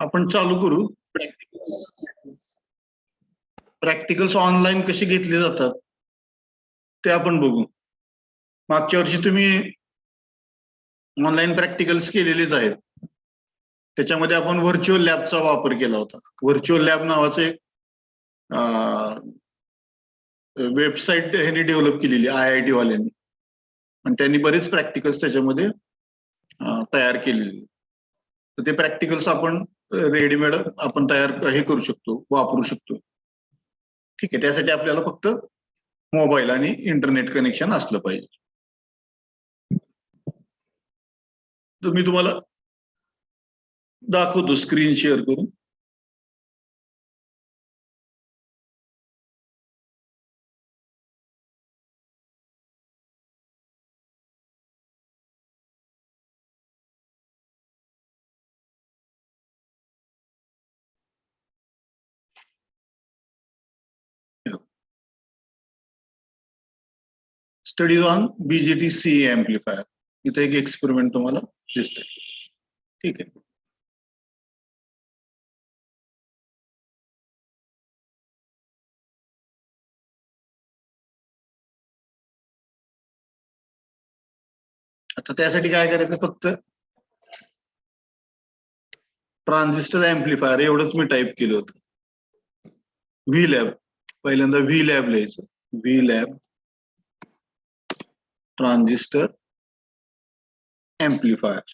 आपण चालू करू. प्रॅक्टिकल्स ऑनलाईन कशी घेतली जातात ते आपण बघू. मागच्या वर्षी तुम्ही ऑनलाईन प्रॅक्टिकल्स केलेलेच आहेत. त्याच्यामध्ये आपण व्हर्च्युअल लॅबचा वापर केला होता. व्हर्च्युअल लॅब नावाचं एक वेबसाईट ह्यांनी डेव्हलप केलेली IIT वाल्यांनी, आणि त्यांनी बरेच प्रॅक्टिकल्स त्याच्यामध्ये तयार केलेले. तर ते प्रॅक्टिकल्स आपण रेडीमेड आपण तयार हे करू शकतो, वापरू शकतो. ठीक आहे, त्यासाठी आपल्याला फक्त मोबाईल आणि इंटरनेट कनेक्शन असलं पाहिजे. तर मी तुम्हाला दाखवतो स्क्रीन शेअर करून. Studies on BJT CE amplifier. इथे एक एक्सपेरिमेंट तुम्हाला दिसतंय. ठीक आहे. आता त्यासाठी काय करायचं, फक्त ट्रान्झिस्टर एम्प्लिफायर एवढंच मी टाईप केलं होतं. VLab, पहिल्यांदा VLab लिहायचं. VLab transistor amplifier.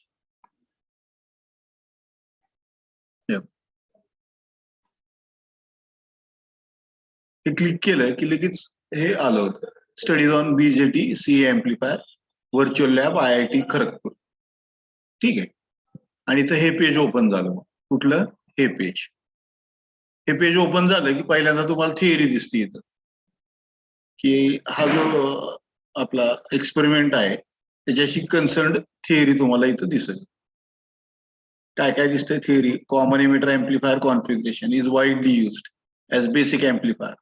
हे क्लिक केलं की लगेच हे आलं होतं, studies on BJT CE amplifier virtual lab IIT Kharagpur. ठीक आहे. आणि इथं हे पेज ओपन झालं. कुठलं? हे पेज. हे पेज ओपन झालं की पहिल्यांदा तुम्हाला थिअरी दिसते इथं, की हा जो आपला एक्सपेरिमेंट आहे त्याच्याशी कन्सर्न्ड थिअरी तुम्हाला इथं दिसेल. काय काय दिसतंय theory? Common emitter amplifier configuration is widely used as basic amplifier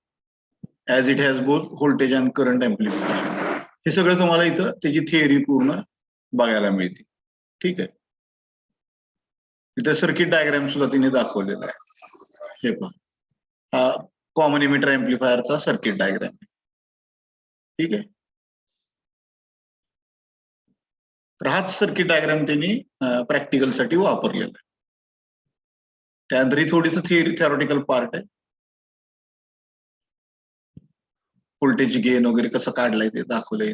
as it has both voltage and current amplification. हे सगळं तुम्हाला इथं त्याची थिअरी पूर्ण बघायला मिळते. ठीक आहे. इथं सर्किट डायग्राम सुद्धा तिने दाखवलेला आहे. हे पहा, हा कॉमन इमिटर एम्प्लिफायरचा सर्किट डायग्राम. ठीक आहे. तर हाच सर्किट डायग्राम त्यांनी प्रॅक्टिकलसाठी वापरलेला आहे. त्यानंतर ही थोडीसं थेरॉटिकल पार्ट आहे. व्होल्टेज गेन वगैरे कसं काढलाय ते दाखवलंय.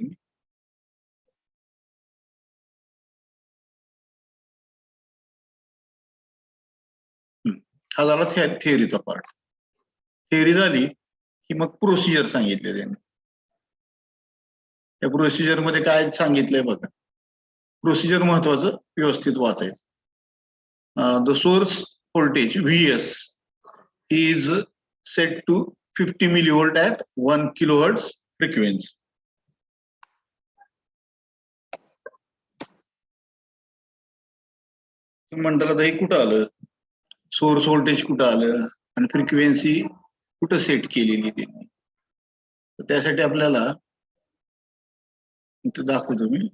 हा झाला थिअरीचा पार्ट. थिअरी झाली की मग प्रोसिजर सांगितले त्यांनी. त्या प्रोसिजर मध्ये काय सांगितलंय बघा. प्रोसिजर महत्वाचं, व्यवस्थित वाचायचं. The source voltage VS is set to 50 millivolt at 1 kilohertz frequency. म्हणताला हे कुठं आलं, सोर्स व्होल्टेज कुठं आलं आणि फ्रिक्वेन्सी कुठं सेट केलेली त्यांनी. तर त्यासाठी आपल्याला इथं दाखवतो मी.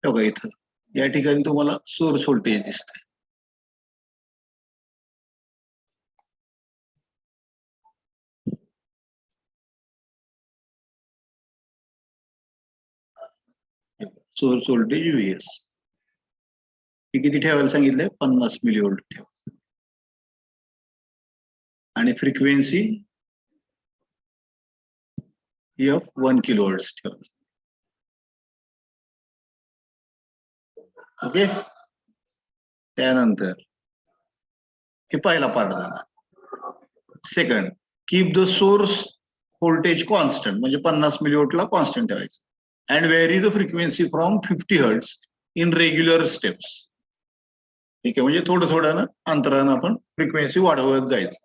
बघा इथं या ठिकाणी तुम्हाला सोर्स व्होल्टेज दिसतंय. सोर्स व्होल्टेज VS हे किती ठेवायला सांगितलंय? 50 मिलीव्होल्ट ठेवा. आणि फ्रिक्वेन्सी F 1 किलोहर्ट्झ ठेवा. ओके. त्यानंतर हे पहिला पार्ट झाला. Second, keep the source voltage constant, म्हणजे 50 मिलीव्होल्टला कॉन्स्टंट ठेवायचं. And very the frequency from 50 hertz in regular steps. ठीक आहे, म्हणजे थोडं थोडं अंतरानं आपण फ्रिक्वेन्सी वाढवत जायचं.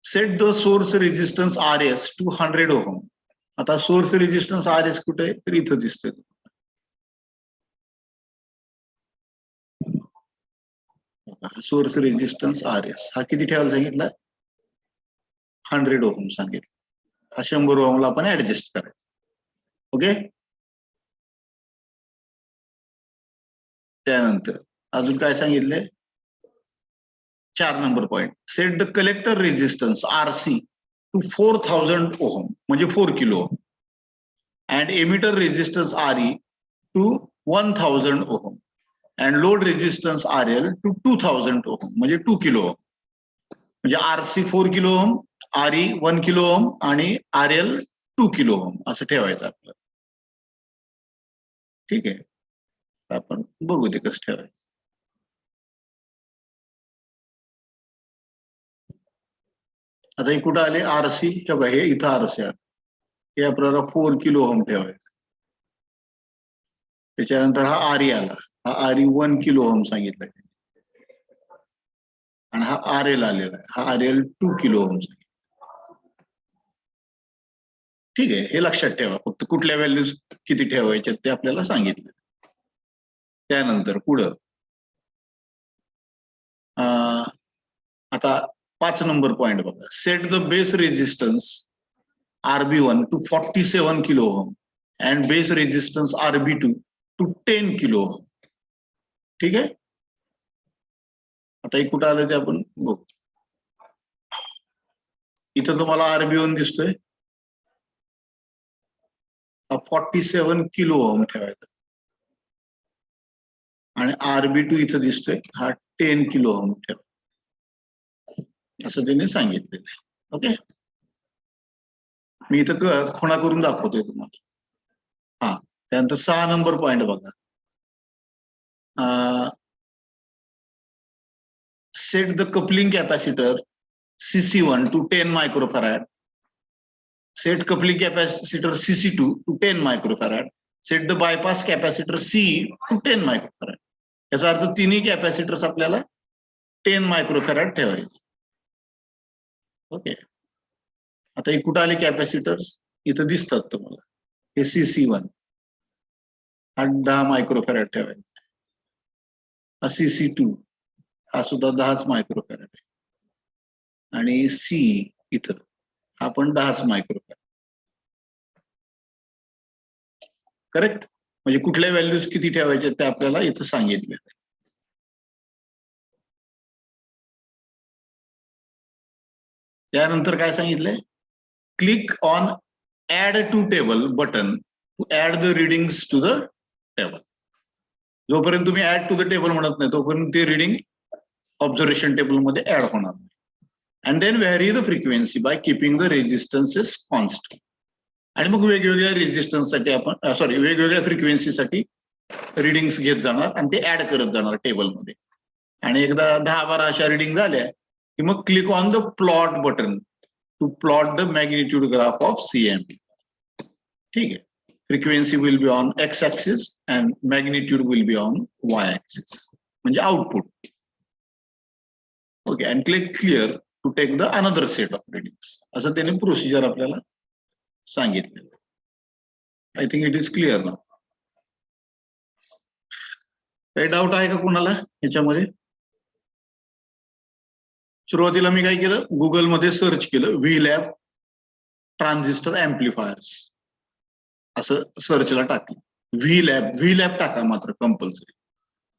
Set the source resistance RS to 100 ohm. आता सोर्स रेजिस्टन्स RS कुठे आहे? तर इथं दिसतोय. सोर्स रेजिस्टन्स RS हा किती ठेवायला सांगितलं? 100 ओहम सांगितलं. हा 100 ओहमला आपण ऍडजस्ट करायचं. ओके. त्यानंतर अजून काय सांगितलंय, 4 number point, set the collector resistance RC to 4000 ohm म्हणजे 4 kilo and emitter resistance RE to 1000 ohm and load resistance RL to 2000 ohm म्हणजे 2 किलो ओहम. म्हणजे RC 4 kilo ohm, RE 1 kilo ohm आणि RL 2 kilo ohm असं ठेवायचं आपलं. ठीक आहे, आपण बघू ते कसं ठेवायचं. आता हे कुठं आले RC, हे इथं RC आलं, हे आपल्याला 4 किलो ओहम ठेवायचं. त्याच्यानंतर हा RE आला, हा RE 1 किलो ओहम सांगितलाय आणि हा RL आलेला आहे, हा RL 2 किलो ओहम सांगितलं. ठीक आहे, हे लक्षात ठेवा, फक्त कुठल्या व्हॅल्यूज किती ठेवायच्या ते आपल्याला सांगितलं. त्यानंतर पुढं आता 5 नंबर पॉइंट बघा, set the base resistance RB1 to 47 kilo ohm and base resistance RB2 to 10 kilo ohm. ठीक आहे, आता हे कुठं आलं ते आपण बघू. इथं तुम्हाला RB1 दिसतोय, हा 47 किलो ओहम ठेवायचा आणि RB2 इथं दिसतोय, हा 10 किलो ओहम ठेवा, असं त्यांनी सांगितलेलं आहे. ओके, मी इथं खुणा करून दाखवतोय तुम्हाला. हा, त्यानंतर 6 नंबर पॉइंट बघा, set the coupling capacitor CC1 to 10 microfarad, set coupling capacitor CC2 to 10 microfarad, set the bypass capacitor CE to 10 microfarad. याचा अर्थ तिन्ही कॅपॅसिटर्स आपल्याला 10 मायक्रोफॅराड ठेवायचे. ओके, आता हे कुठं आले कॅपॅसिटर्स, इथं दिसतात तुम्हाला, हे CC1 हा 10 मायक्रोफॅराड ठेवायचा, हा CC2 हा सुद्धा 10 मायक्रोफॅराड आहे आणि C इथं हा पण 10 मायक्रोफॅराड. करेक्ट, म्हणजे कुठल्या व्हॅल्यूज किती ठेवायचे ते आपल्याला इथं सांगितलेलं आहे. त्यानंतर काय सांगितलंय, click on add to table button to add the readings to the table. जोपर्यंत तुम्ही ऍड टू द टेबल म्हणत नाही तोपर्यंत ते रिडिंग ऑब्झर्वेशन टेबल मध्ये ऍड होणार नाही. And then vary the frequency by keeping the resistances constant. आणि मग वेगवेगळ्या रेजिस्टन्ससाठी आपण वेगवेगळ्या फ्रिक्वेन्सीसाठी रिडिंग्स घेत जाणार आणि ते ऍड करत जाणार टेबलमध्ये. आणि एकदा 10-12 अशा रिडिंग झाल्या की मग click on the plot button to plot the magnitude graph of CM. ठीक आहे, frequency will be on X axis and magnitude will be on Y axis म्हणजे output. Okay, and click clear to take the another set of readings, असं त्याने procedure आपल्याला सांगितलेलं. I think it is clear ना. काही doubt आहे का कुणाला याच्यामध्ये? सुरुवातीला मी काय केलं, गुगलमध्ये सर्च केलं व्हीलॅब ट्रान्झिस्टर अँप्लिफायर्स असं सर्चला टाकलं. व्हीलॅब टाका मात्र कंपल्सरी,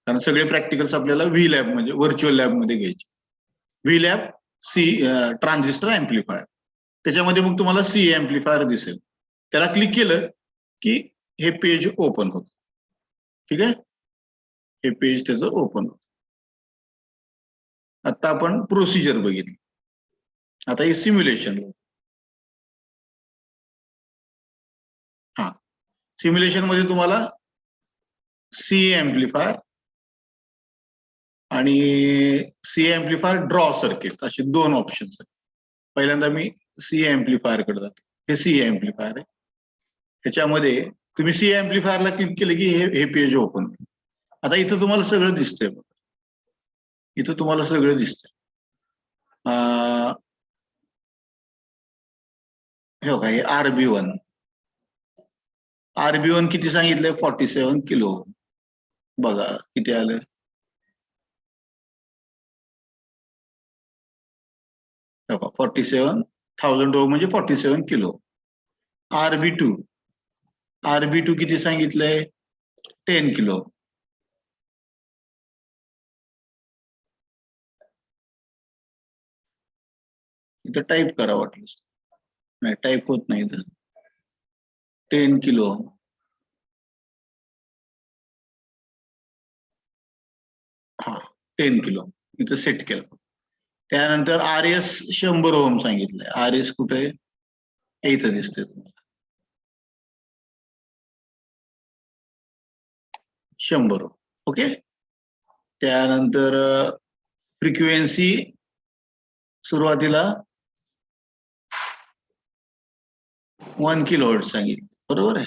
कारण सगळे प्रॅक्टिकल्स आपल्याला व्हीलॅब म्हणजे व्हर्च्युअल लॅब मध्ये घ्यायचे. व्हीलॅब ट्रान्झिस्टर अँप्लिफायर, त्याच्यामध्ये मग तुम्हाला CE अँप्लिफायर दिसेल, त्याला क्लिक केलं की हे पेज ओपन होतं. ठीक आहे, हे पेज त्याचं ओपन होतं. आता आपण प्रोसिजर बघितली, आता हे सिम्युलेशन. हा, सिम्युलेशन मध्ये तुम्हाला CE अँप्लिफायर आणि CE अँप्लिफायर ड्रॉ सर्किट असे 2 ऑप्शन्स आहेत. पहिल्यांदा मी CE अँप्लिफायर कडे जातो, हे CE अँप्लिफायर आहे. ह्याच्यामध्ये तुम्ही CE अँप्लिफायरला क्लिक केलं की हे पेज ओपन होईल. आता इथं तुम्हाला सगळं दिसतंय, इथं तुम्हाला सगळं दिसतंय. हे बघा, हे RB1 किती सांगितलंय, 47 किलो. बघा किती आलं, हे बघा 47,000 म्हणजे 47 किलो. RB2 RB2 किती सांगितलंय? 10 किलो. इथं टाईप करा वाटलं. नाही, टाईप होत नाही इथं. 10 किलो. हा, 10 किलो इथं सेट केलं. त्यानंतर RS 100 ओम सांगितलंय. RS कुठे आहे? इथं दिसतंय तुम्हाला 100 ओम. ओके. त्यानंतर फ्रिक्वेन्सी सुरुवातीला 1 किलो हर्ट्ज सांगितलं, बरोबर आहे?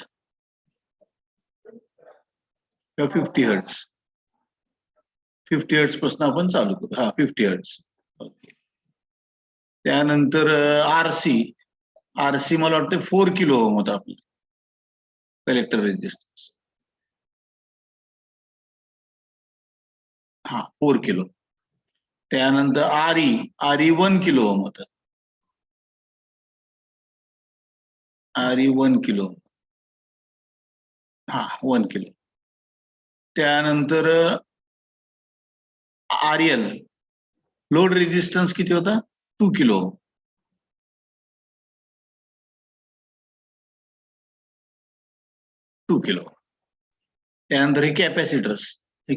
50 हर्ट्ज. 50 हर्ट्ज पासून आपण चालू करू. हा, 50 हर्ट्ज. ओके. त्यानंतर आरसी मला वाटतं 4 किलो ओम होता आपलं कलेक्टर रेजिस्टन्स. हा, 4 किलो. त्यानंतर आरई 1 किलो ओम होतं. आरई 1 किलो. हा, 1 किलो. त्यानंतर RL लोड रेजिस्टन्स किती होता? 2 किलो. 2 किलो. त्यानंतर हे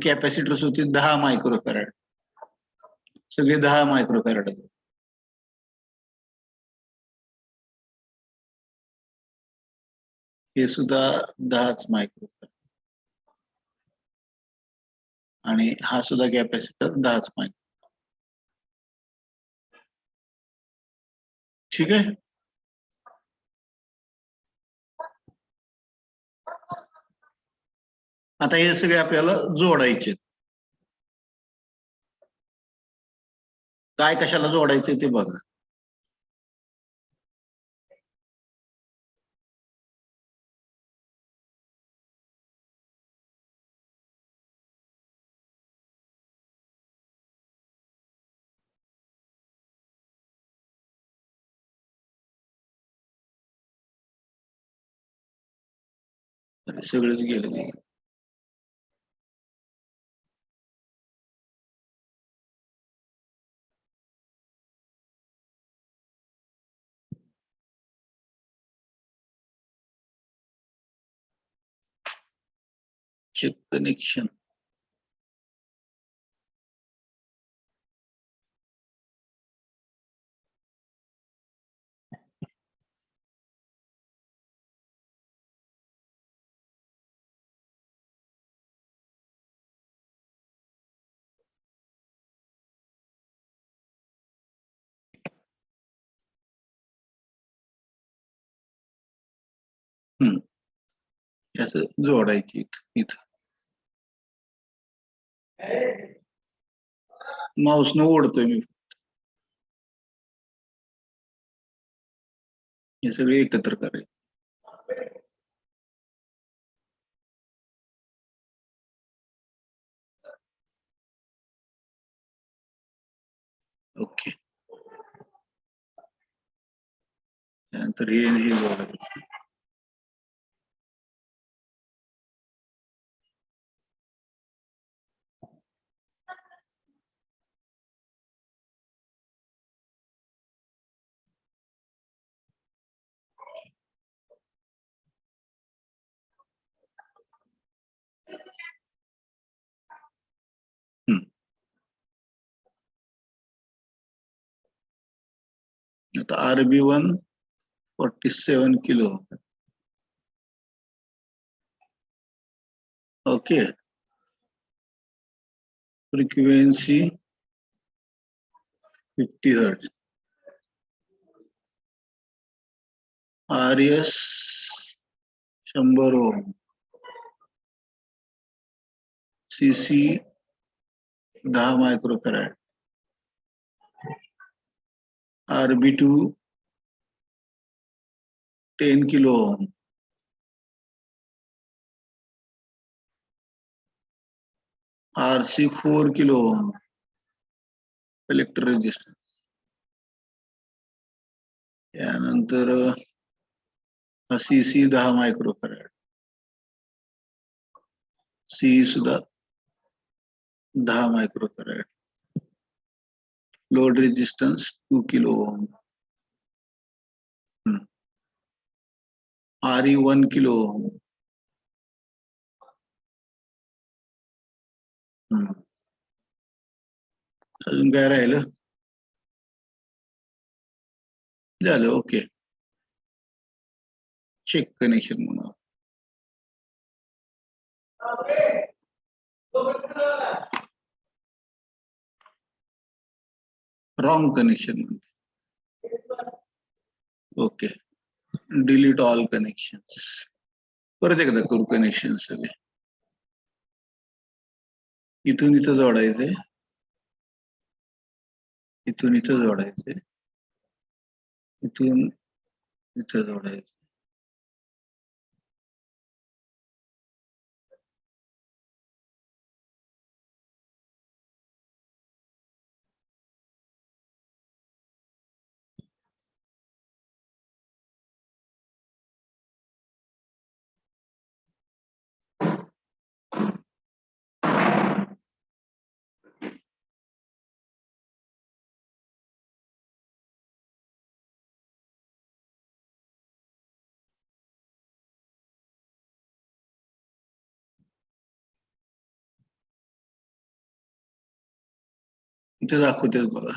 कॅपॅसिटर्स होते 10 मायक्रोफॅरड. सगळे 10 मायक्रोफॅरड. हे सुद्धा 10च मायक्रोफॅरड. आणि हा सुद्धा कॅपॅसिटर 10च मायक्रो. ठीक आहे. आता हे सगळे आपल्याला जोडायचे. काय कशाला जोडायचे ते बघा. सगळंच गेलं नाही. Check connection. असं जोडायची इथं. माऊसनं ओढतोय मी. हे सगळे एकत्र करायचे. ओके. त्यानंतर हे जोडायचं. आता RB1 47 kilo. Okay. Frequency 50 hertz. RS 100 ओम. CC 10 microfarad. RB2 10 kilo ohm. RC 4 kilo ohm collector resistance. त्यानंतर CC 10 मायक्रोफॅरड. सी सुद्धा 10 microfarad. Load resistance 2 kilo ohm. RE 1 kilo ohm. अजून काय राहिलं? झालं. ओके. चेक कनेक्शन म्हणून wrong connection. Okay. Delete all connection. परत एकदा करू कनेक्शन सगळे. इथून इथं जोडायचंय, इथून इथं जोडायचंय, इथून इथं जोडायचं. इथे दाखवते बघा.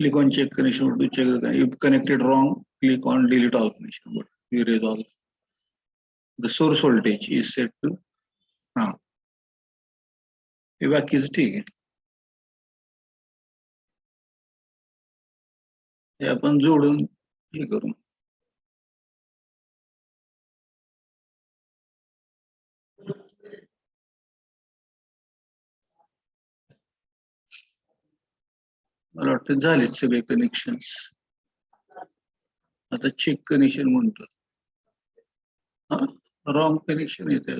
Click on check connection to check if connected wrong. Click on delete all connection. But we resolve. The source voltage is set to हे बाकीच ठीक आहे. हे आपण जोडून हे करू. मला वाटतं झालेच सगळे कनेक्शन्स. आता चेक कनेक्शन म्हणतो. रॉंग कनेक्शन येते.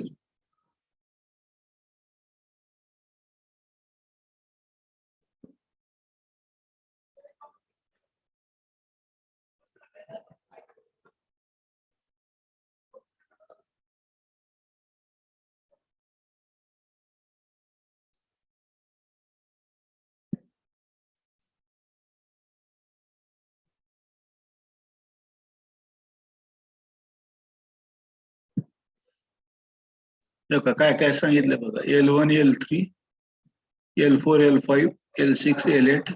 काय काय सांगितलं बघा. L1 L3 L4 L5 L6 L8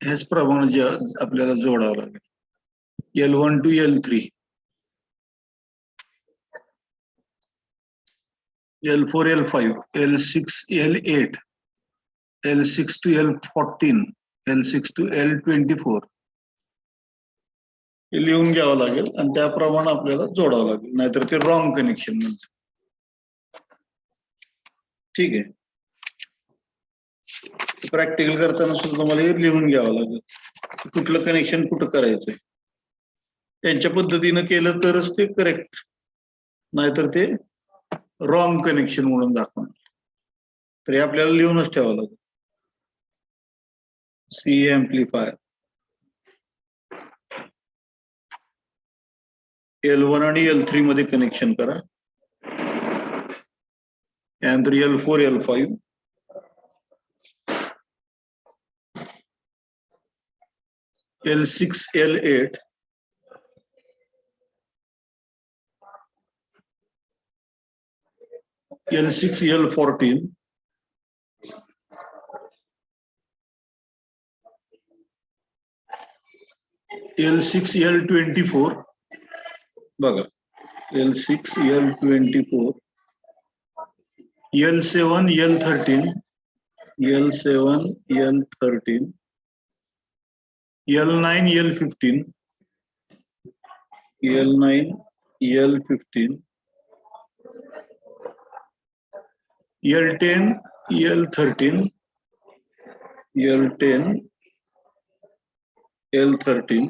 ह्याच प्रमाणे आपल्याला जोडावं लागेल. L1 to L3, L4 L5 L6 L8 L6 to L14 L6 to L24 हे लिहून घ्यावं लागेल आणि त्याप्रमाणे आपल्याला जोडावं लागेल, नाहीतर ते रॉंग कनेक्शन म्हणते. ठीक आहे. प्रॅक्टिकल करताना सुद्धा तुम्हाला हे लिहून घ्यावं लागेल, कुठलं कनेक्शन कुठं करायचंय. त्यांच्या पद्धतीनं केलं तरच ते करेक्ट, नाहीतर ते रॉंग कनेक्शन म्हणून दाखवणार. तर हे आपल्याला लिहूनच ठेवावं लागेल. सी एम्प्लिफायर L1 आणि L3 मध्ये कनेक्शन करा. त्यानंतर L4 L5 L6 L8 L6 L14 L6 L24 बघा. L6 L24 L7 L13 L7 L13 L9 L15 L9 L15 L10 L13 L10 L13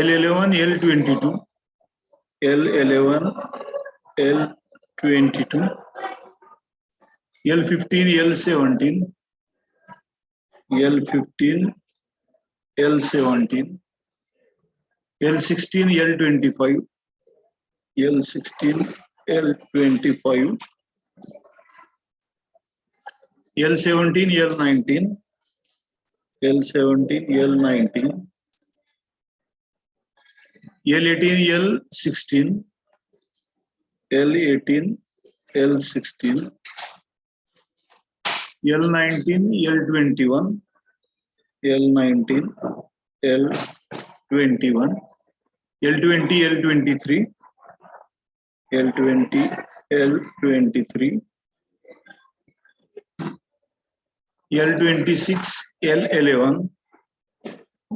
L11 L22 L11 L22 L15 L17 L15 L17 L16, L25, L16, L25, L17, L19, L17, L19, L18, L16, L18, L16, L19, L21, L19, L21, L20, L23, L20, L23, L26, L11,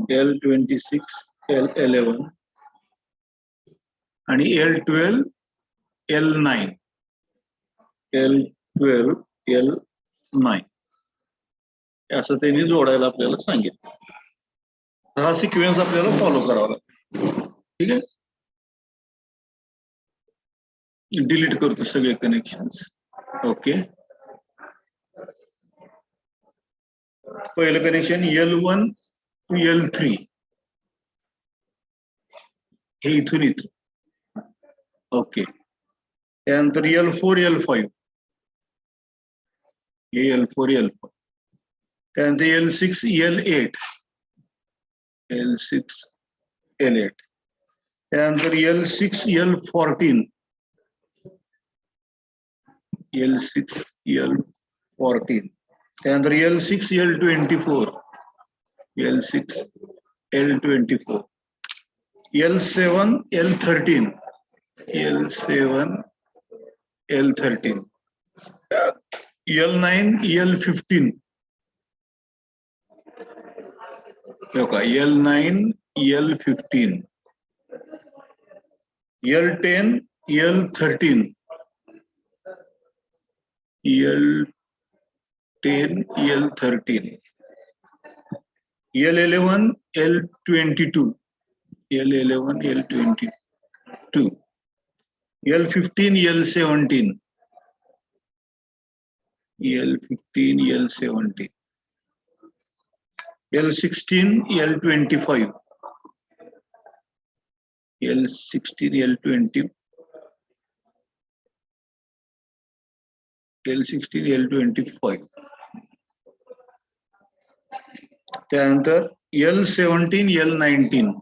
L26, L11 आणि L12, L9, L12, L9 असं त्यांनी जोडायला आपल्याला सांगितलं. हा sequence आपल्याला follow करावा लागतो. ठीक आहे, डिलीट करतो सगळे कनेक्शन्स. ओके, पहिलं कनेक्शन L1 to L3 हे इथून इथं. ओके, त्यानंतर L4, L5 हे L4, L5, त्यानंतर L6, L8, L6, L8, त्यानंतर L6, L14, L6, L14, त्यानंतर L6, L24, L6, L24, L7, L13, L7, L13, L9, L15, L9, L15, L10, L13, L10, L13, L11, L22, L11, L22, L15, L17, L15, L17, L16, L25, L16, L20, L16, L25, त्यानंतर L17, L19,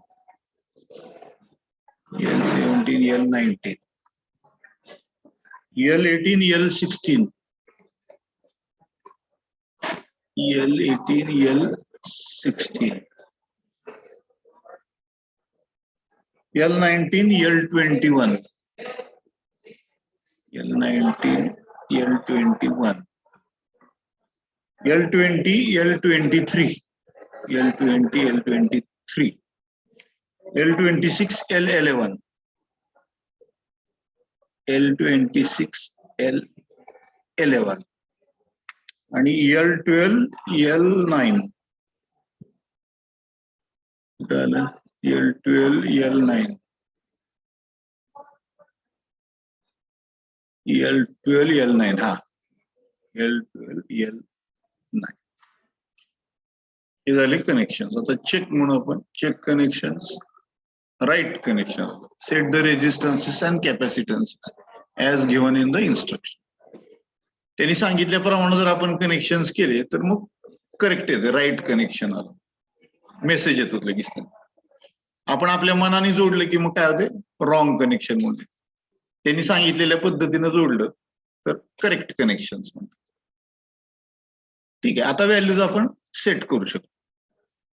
L17, L19, L18, L16, L18, L16, L19, L21, L19, L21, L20, L23, L20, L23, L26, L11, L26, L11 आणि L12, L9, L12, L9, L12, L9 हा L12, L9 हे झाले connection. आता check म्हणून आपण check connections, right connection, set the resistances and capacitances as given in the instruction. त्यांनी सांगितल्याप्रमाणे जर आपण कनेक्शन्स केले तर मग करेक्ट येते, राईट कनेक्शन आलं, मेसेज येतो लगेच. आपण आपल्या मनाने जोडलं की मग काय होते, रॉंग कनेक्शन म्हणून. त्यांनी सांगितलेल्या पद्धतीने जोडलं तर करेक्ट कनेक्शन म्हणतात. ठीक आहे, आता व्हॅल्यूज आपण सेट करू शकतो.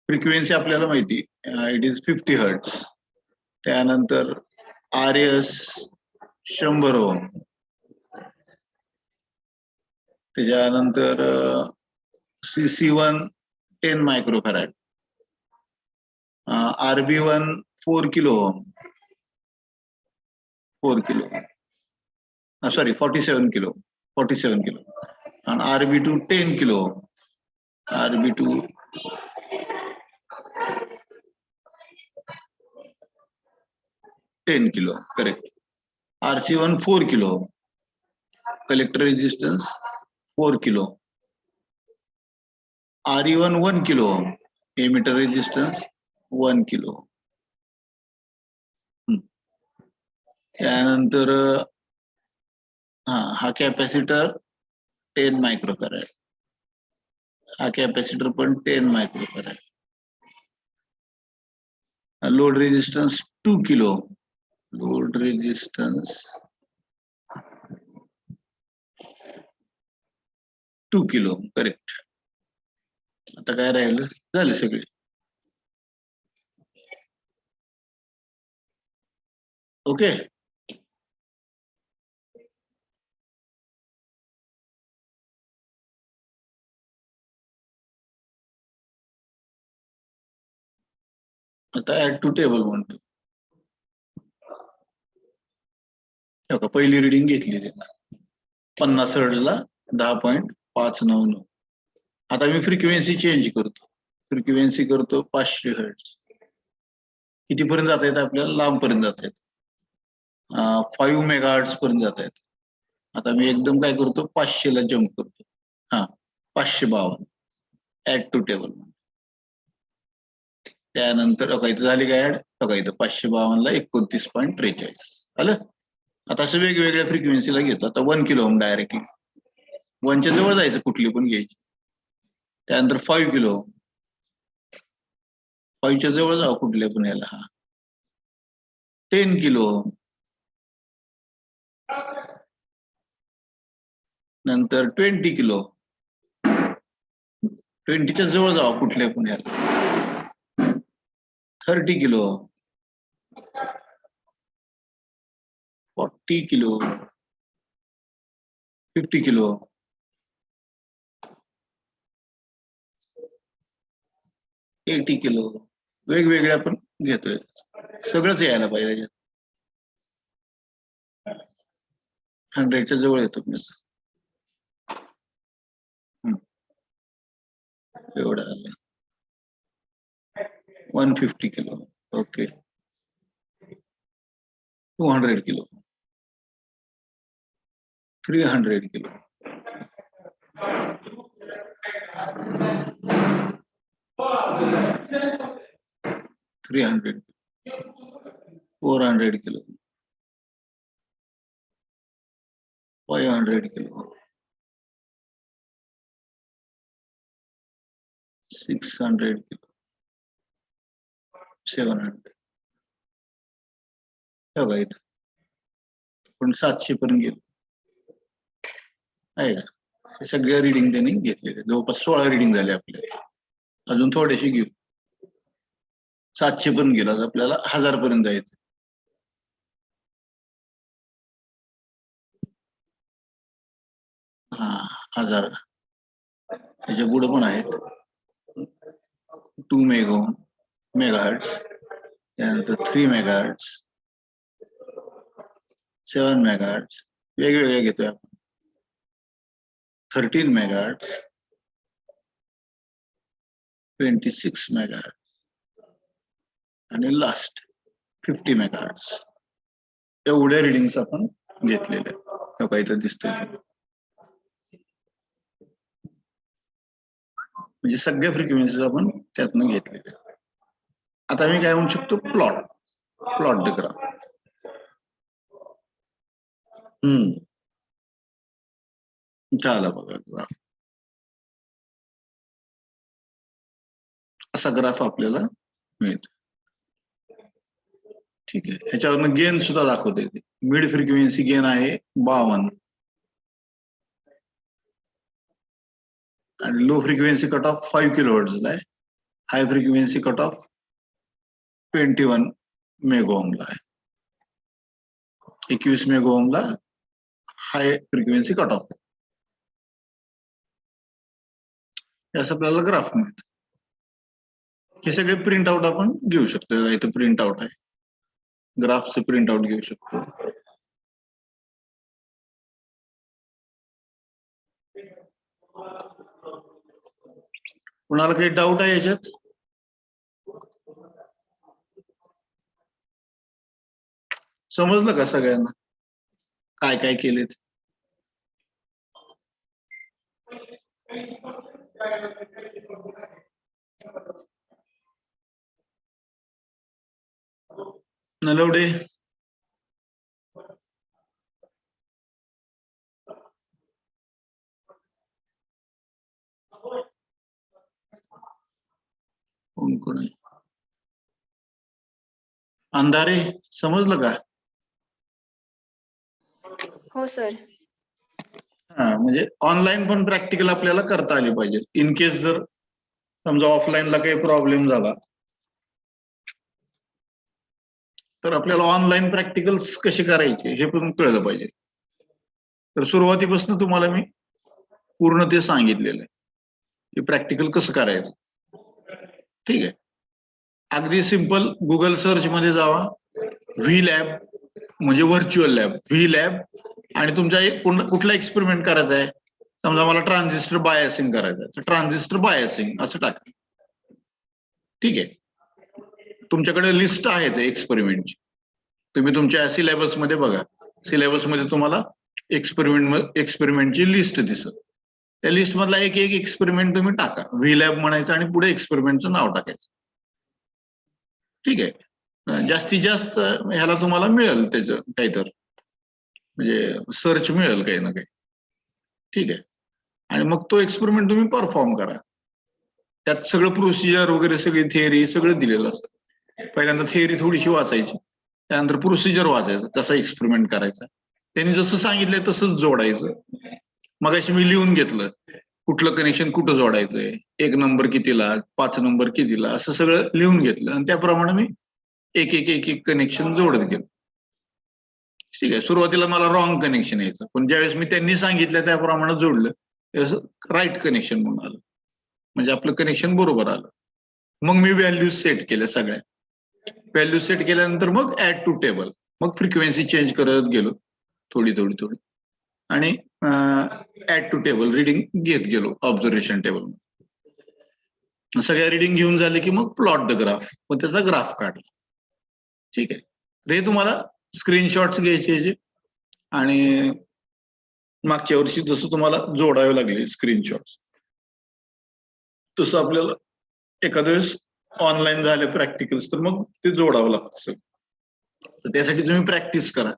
फ्रिक्वेन्सी आपल्याला माहिती, इट इज 50 हर्ट्स, त्यानंतर RS 100 ओम, त्याच्यानंतर CC1 10 microfarad, RB1 4 kilo ohm, 4 kilo, sorry 47 kilo, 47 kilo, आणि RB2 10 kilo, RB2 10 kilo, correct. RC1 4 kilo, collector resistance 4 kilo, RE1 1 kilo, emitter resistance 1 kilo, त्यानंतर हा कॅपॅसिटर 10 मायक्रोफॅरेड, हा capacitor पण 10 microfarad. Load resistance 2 kilo, load resistance 2 kilo, correct. आता काय राहिलं, झाले सगळे. ओके. आता ऍड टू टेबल म्हणतो. पहिली रिडिंग घेतली त्यांना 50 हर्ट्झला 10.599. आता मी फ्रिक्वेन्सी चेंज करतो, फ्रिक्वेन्सी करतो 500 हर्ट्झ. कितीपर्यंत जाता येत आपल्याला, लांब पर्यंत जाता येत, 5 मेगाहर्ट्झ पर्यंत जाता येत. आता मी एकदम काय करतो, 500 ला जम्प करतो. हा 552 ऍड टू टेबल. त्यानंतर इथं झाली काय ऍड, इथं 552 ला 29.43 आलं. आता असं वेगवेगळ्या फ्रिक्वेन्सीला घेतो. आता 1 किलो ओम डायरेक्टली 1च्या जवळ जायचं, कुठली पण घ्यायची. त्यानंतर 5 किलो, 5च्या जवळ जाऊ कुठल्या पण याला. हा 10 किलो, नंतर 20 किलो, 20च्या जवळ जाऊ कुठल्या पण याला. 30 किलो, 40 किलो, 50 किलो, 80 किलो. वेगवेगळे आपण घेतोय, सगळंच यायला पाहिजे. 100च्या जवळ येतो मी. एवढं आलं. 150 kilo, okay. 200 kilo, 300 kilo, 300, 400 kilo, 500 kilo, 600 kilo, 700. बघा इथं पण 700 पर्यंत गेलो आहे का. हे सगळ्या रिडिंग त्यांनी घेतलेल्या, जवळपास 16 रिडिंग झाले आपल्या. अजून थोडेसे घेऊ. 700 पर्यंत गेलो, आपल्याला 1000 पर्यंत जायचं. हा 1000, त्याच्या पुढे पण आहेत. 2 मेगाहर्ट्झ, त्यानंतर 3 मेगाहर्ट्झ, 7 मेगाहर्ट्झ, वेगवेगळे घेतोय आपण. 13 मेगाहर्ट्झ, 26 मेगाहर्ट्झ आणि लास्ट 50 मेगाहर्ट्झ. एवढ्या रिडिंग्स आपण घेतलेल्या, काही तर दिसतंय. म्हणजे सगळ्या फ्रिक्वेन्सीज आपण त्यातनं घेतलेल्या. आता मी काय म्हणू शकतो, प्लॉट द ग्राफ. झाला बघा ग्राफ. असा ग्राफ आपल्याला मिळतो. ठीक आहे, ह्याच्यावरनं गेन सुद्धा दाखवता येते. मिड फ्रिक्वेन्सी गेन आहे 52 आणि low frequency cut off 5 kilo हर्ट्झला आहे. हाय फ्रिक्वेन्सी कट ऑफ 21 मेगाओमला आहे. 21 मेगाओमला हाय फ्रिक्वेन्सी कट ऑफ. असं आपल्याला ग्राफ मिळतं. हे सगळे प्रिंट आउट आपण घेऊ शकतो. इथं प्रिंट आउट आहे, ग्राफचं प्रिंट आउट घेऊ शकतो. कुणाला काही डाऊट आहे याच्यात? समजलं का सगळ्यांना काय काय केलेत? नलवडे, कोण कोण आहे? अंधारे, समजलं का? हो सर. हा, म्हणजे ऑनलाईन पण प्रॅक्टिकल आपल्याला करता आले पाहिजे. इन केस जर समजा ऑफलाईनला काही प्रॉब्लेम झाला तर आपल्याला ऑनलाईन प्रॅक्टिकल्स कसे करायचे हे पण कळलं पाहिजे. तर सुरुवातीपासून तुम्हाला मी पूर्ण ते सांगितलेलं आहे की प्रॅक्टिकल कसं करायचं. ठीक आहे. अगदी सिंपल गुगल सर्च मध्ये जावा, व्ही लॅब म्हणजे व्हर्च्युअल लॅब, व्ही लॅब, आणि तुमचा कुठला एक्सपेरिमेंट करायचा आहे. समजा मला ट्रान्झिस्टर बायसिंग करायचं आहे, तर ट्रान्झिस्टर बायसिंग असं टाका. ठीक आहे. तुमच्याकडे लिस्ट आहे एक्सपेरिमेंटची, तुम्ही तुमच्या सिलेबस मध्ये बघा. सिलेबस मध्ये तुम्हाला एक्सपेरिमेंटची लिस्ट दिसत. त्या लिस्ट मधला एक एक एक्सपेरिमेंट तुम्ही टाका, व्ही लॅब म्हणायचं आणि पुढे एक्सपेरिमेंटचं नाव टाकायचं. ठीक आहे. जास्तीत जास्त ह्याला तुम्हाला मिळेल त्याचं काहीतरी, म्हणजे सर्च मिळेल काही ना काही. ठीक आहे. आणि मग तो एक्सपेरिमेंट तुम्ही परफॉर्म करा. त्यात सगळं प्रोसिजर वगैरे, सगळी थिअरी सगळं दिलेलं असतं. पहिल्यांदा थिअरी थोडीशी वाचायची, त्यानंतर प्रोसिजर वाचायचं, कसा एक्सपेरिमेंट करायचा. त्यांनी जसं सांगितलंय तसंच जोडायचं. मगाशी मी लिहून घेतलं कुठलं कनेक्शन कुठं जोडायचंय, 1 नंबर कितीला, 5 नंबर कितीला, असं सगळं लिहून घेतलं आणि त्याप्रमाणे मी एक एक एक एक कनेक्शन जोडत गेलो. ठीक आहे. सुरुवातीला मला रॉंग कनेक्शन यायचं, पण ज्यावेळेस मी त्यांनी सांगितलं त्याप्रमाणे जोडलं, राईट कनेक्शन म्हणून आलं, म्हणजे आपलं कनेक्शन बरोबर आलं. मग मी व्हॅल्यूज सेट केल्या सगळ्या. व्हॅल्यू सेट केल्यानंतर मग ऍड टू टेबल, मग फ्रिक्वेन्सी चेंज करत गेलो थोडी थोडी थोडी, आणि ऍड टू टेबल रिडिंग घेत गेलो ऑब्झर्वेशन टेबल. सगळ्या रिडिंग घेऊन झाले की मग प्लॉट द ग्राफ, मग त्याचा ग्राफ काढला. ठीक आहे. हे तुम्हाला स्क्रीनशॉट्स घ्यायचे आणि मागच्या वर्षी जसं तुम्हाला जोडावे लागले स्क्रीनशॉट्स, तसं आपल्याला एखाद्या वेळेस ऑनलाईन झाले प्रॅक्टिकल्स तर मग ते जोडावं लागतं. तर त्यासाठी तुम्ही प्रॅक्टिस करा.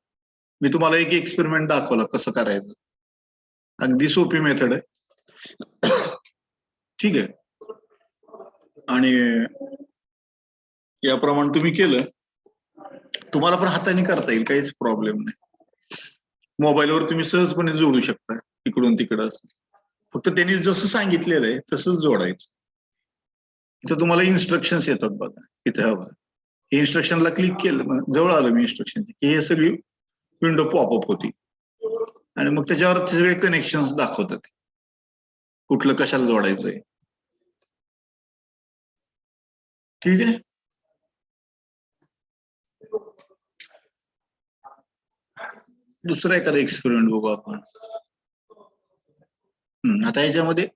मी तुम्हाला एक एक्सपेरिमेंट दाखवला कसं करायचं, अगदी सोपी मेथड आहे. ठीक आहे. आणि याप्रमाणे तुम्ही केलं, तुम्हाला पण हाताने करता येईल, काहीच प्रॉब्लेम नाही. मोबाईलवर तुम्ही सहजपणे जोडू शकता इकडून तिकडं असं. फक्त त्यांनी जसं सांगितलेलं आहे तसंच जोडायचं. इथं तुम्हाला इन्स्ट्रक्शन्स येतात बघा, इथे हवं इन्स्ट्रक्शनला क्लिक केलं, जवळ आलं मी इन्स्ट्रक्शन, हे सगळी विंडो पॉपअप होती आणि मग त्याच्यावर सगळे कनेक्शन्स दाखवतात, कुठलं कशाला जोडायचंय. ठीक आहे. दुसरा एखादा एक्सपेरिमेंट बघू आपण. आता याच्यामध्ये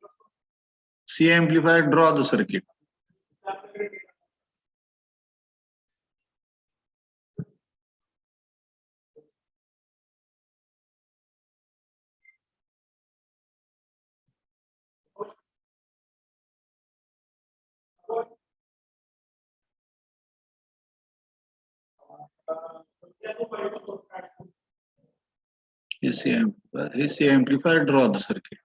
C amplifier draw the circuit. हे C amplifier draw the circuit.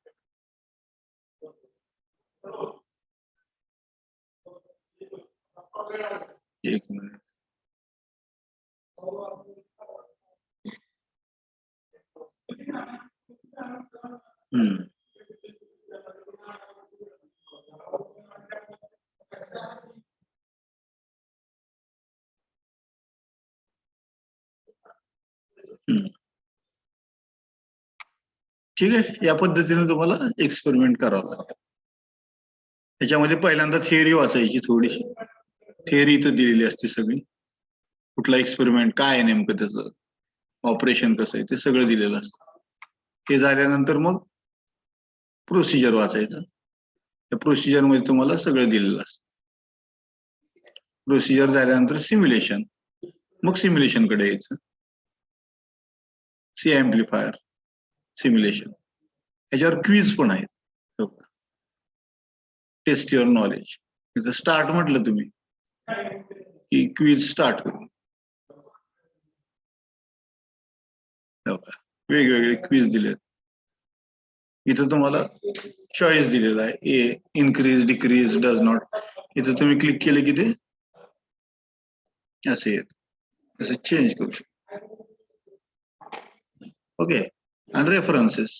एक मिनिट. ठीक आहे. या पद्धतीने तुम्हाला एक्सपेरिमेंट करावं लागतं. त्याच्यामध्ये पहिल्यांदा थिअरी वाचायची थोडीशी. थिअरी इथं दिलेली असते सगळी, कुठला एक्सपेरिमेंट काय आहे नेमकं, त्याचं ऑपरेशन कसं आहे ते सगळं दिलेलं असतं. ते झाल्यानंतर मग प्रोसिजर वाचायचं. त्या प्रोसिजर मध्ये तुम्हाला सगळं दिलेलं असतं. प्रोसिजर झाल्यानंतर सिम्युलेशन, मग सिम्युलेशन कडे यायचं. सी एम्प्लिफायर सिम्युलेशन, याच्यावर क्विज पण आहेत. Test your knowledge. इथं स्टार्ट म्हटलं तुम्ही की क्विज स्टार्ट होईल. वेगवेगळे क्विज दिलेत. इथं तुम्हाला चॉईस दिलेला आहे, ए इन्क्रीज, डिक्रीज, डज नॉट इथं तुम्ही क्लिक केलं की ते असं येत, असं चेंज करू शकतो. ओके. आणि रेफरन्सेस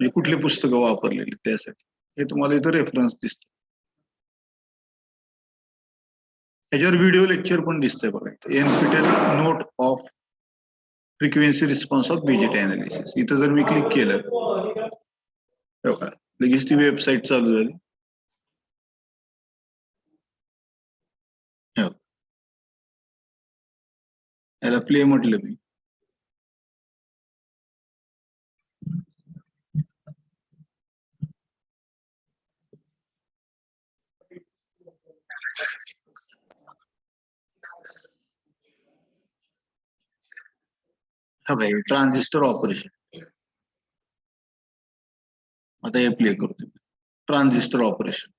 म्हणजे कुठली पुस्तकं वापरलेली त्यासाठी हे तुम्हाला इथं रेफरन्स दिसतं. त्याच्यावर व्हिडिओ लेक्चर पण दिसतंय बघा. NPTEL note of frequency response of BJT analysis. इथं जर मी क्लिक केलं बघा, लगेच ती वेबसाईट चालू झाली. याला प्ले म्हटलं मी. बघा, ट्रान्झिस्टर ऑपरेशन. आता हे प्ले करतो. Transistor operation.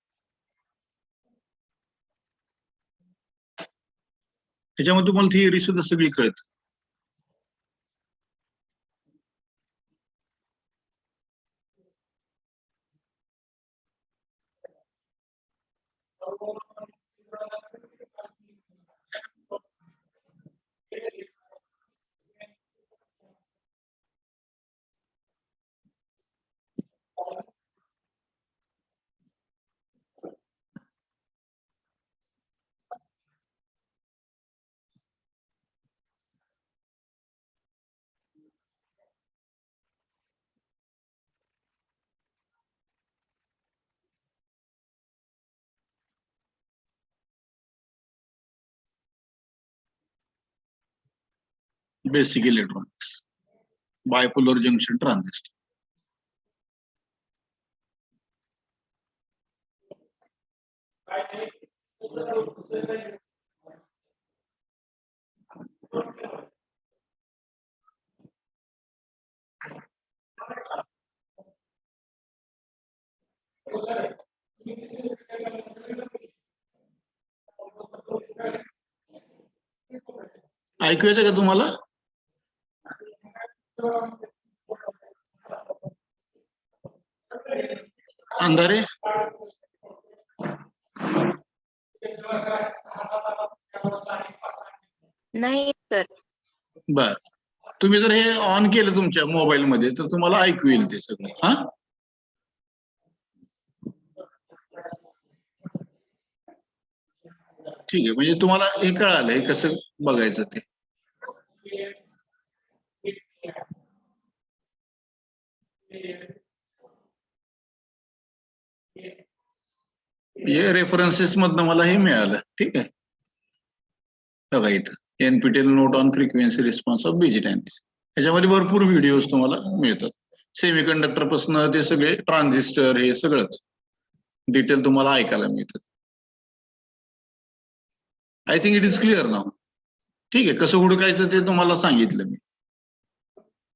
त्याच्यामध्ये तुम्हाला थिअरी सुद्धा सगळी कळत. Basic electronics, bipolar junction transistor. ऐकू येतं का तुम्हाला? अंधारे नाही सर. बर, तुम्ही जर हे ऑन केलं तुमच्या मोबाईल मध्ये तर तुम्हाला ऐकू येईल ते सगळं. हा, ठीक आहे. म्हणजे तुम्हाला हे कळालं हे कसं बघायचं ते. हे रेफरन्सेस मधनं मला हे मिळालं. ठीक आहे. बघा इथं NPTEL note on frequency response of BJT analysis. त्याच्यामध्ये भरपूर व्हिडिओज तुम्हाला मिळतात. सेमीकंडक्टर पासून ते सगळे ट्रान्झिस्टर हे सगळंच डिटेल तुम्हाला ऐकायला मिळतं. I think it is clear now. ठीक आहे. कसं हुडकायचं ते तुम्हाला सांगितलं मी.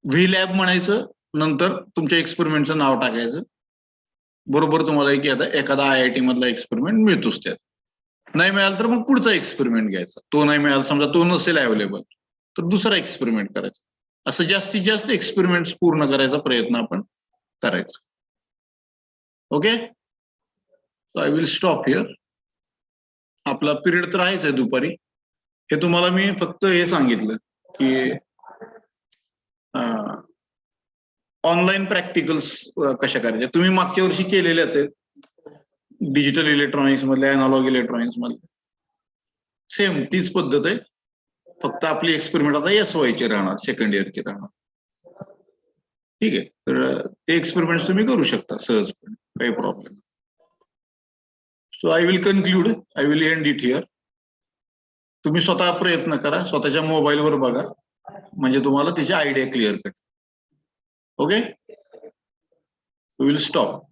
व्ही लॅब म्हणायचं, नंतर तुमच्या एक्सपेरिमेंटचं नाव टाकायचं. बरोबर तुम्हाला एखादा IIT मधला एक्सपेरिमेंट मिळतोच त्यात. नाही मिळालं तर मग पुढचा एक्सपेरिमेंट घ्यायचा. तो नाही मिळाला, समजा तो नसेल अवेलेबल, तर दुसरा एक्सपेरिमेंट करायचा. असं जास्तीत जास्त एक्सपेरिमेंट पूर्ण करायचा प्रयत्न आपण करायचा. Okay, I will stop here. आपला पिरियड तर आहेच आहे दुपारी. हे तुम्हाला मी फक्त हे सांगितलं की ऑनलाईन प्रॅक्टिकल्स कशा करायच्या. तुम्ही मागच्या वर्षी केलेल्याच आहेत डिजिटल इलेक्ट्रॉनिक्स मधल्या, अॅनालॉग इलेक्ट्रॉनिक्स मधल्या. सेम तीच पद्धत आहे. फक्त आपली एक्सपेरिमेंट आता SY चे राहणार, सेकंड इयरचे राहणार. ठीक आहे. तर ते एक्सपेरिमेंट तुम्ही करू शकता सहजपणे, काही problem. So I will conclude, I will end it here. तुम्ही स्वतः प्रयत्न करा, स्वतःच्या मोबाईलवर बघा, म्हणजे तुम्हाला त्याची idea clear cut. Okay, we will stop.